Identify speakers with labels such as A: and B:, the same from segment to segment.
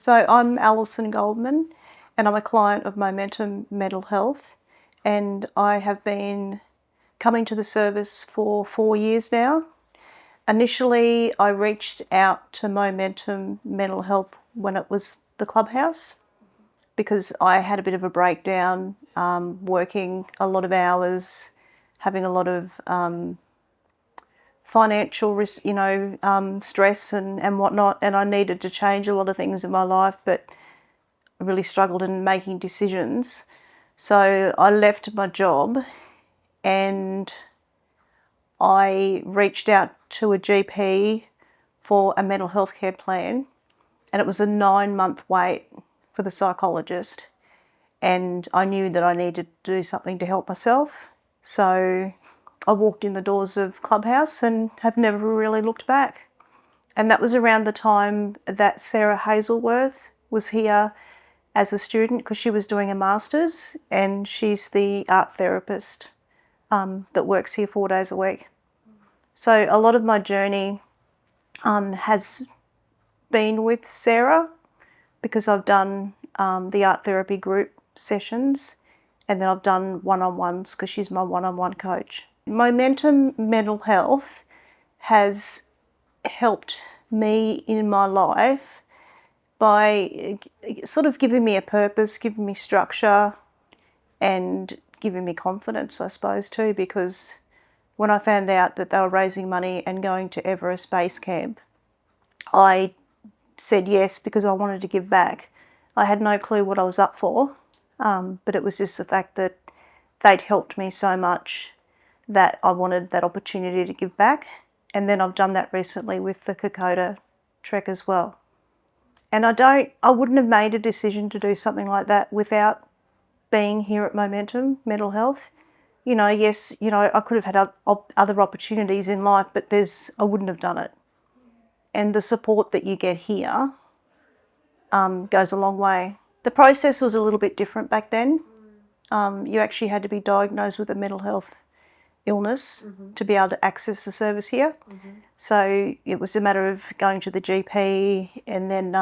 A: So I'm Allison Goldman and I'm a client of Momentum Mental Health, and I have been coming to the service for 4 years now. Initially, I reached out to Momentum Mental Health when it was the clubhouse because I had a bit of a breakdown, working a lot of hours, having a lot of financial risk, stress and whatnot, and I needed to change a lot of things in my life, but I really struggled in making decisions. So I left my job and I reached out to a GP for a mental health care plan, and it was a 9-month wait for the psychologist, and I knew that I needed to do something to help myself. So I walked in the doors of Clubhouse and have never really looked back. And that was around the time that Sarah Hazelworth was here as a student, because she was doing a master's, and she's the art therapist that works here 4 days a week. So a lot of my journey has been with Sarah, because I've done the art therapy group sessions, and then I've done one-on-ones because she's my one-on-one coach. Momentum Mental Health has helped me in my life by sort of giving me a purpose, giving me structure, and giving me confidence, I suppose, too, because when I found out that they were raising money and going to Everest Base Camp, I said yes because I wanted to give back. I had no clue what I was up for, but it was just the fact that they'd helped me so much that I wanted that opportunity to give back. And then I've done that recently with the Kokoda trek as well. And I wouldn't have made a decision to do something like that without being here at Momentum Mental Health. Yes, I could have had other opportunities in life, but I wouldn't have done it. And the support that you get here goes a long way. The process was a little bit different back then. You actually had to be diagnosed with a mental health illness to be able to access the service here. So it was a matter of going to the GP and then,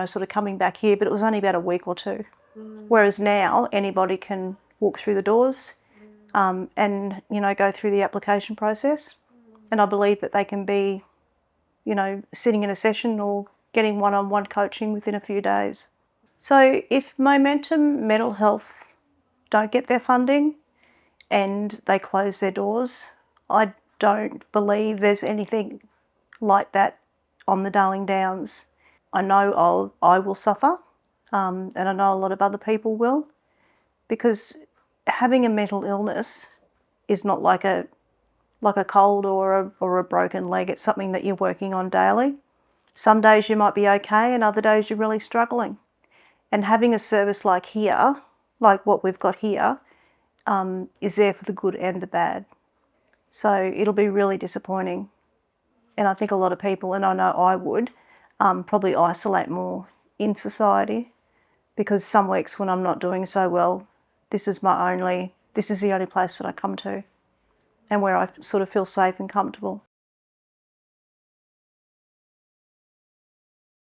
A: sort of coming back here, but it was only about a week or two. Whereas now anybody can walk through the doors and, go through the application process. And I believe that they can be, sitting in a session or getting one-on-one coaching within a few days. So if Momentum Mental Health don't get their funding and they close their doors, I don't believe there's anything like that on the Darling Downs. I know I will suffer, and I know a lot of other people will, because having a mental illness is not like a cold or a broken leg. It's something that you're working on daily. Some days you might be okay and other days you're really struggling. And having a service like here, like what we've got here, is there for the good and the bad. So it'll be really disappointing. And I think a lot of people, and I know I would, probably isolate more in society, because some weeks when I'm not doing so well, this is the only place that I come to and where I sort of feel safe and comfortable.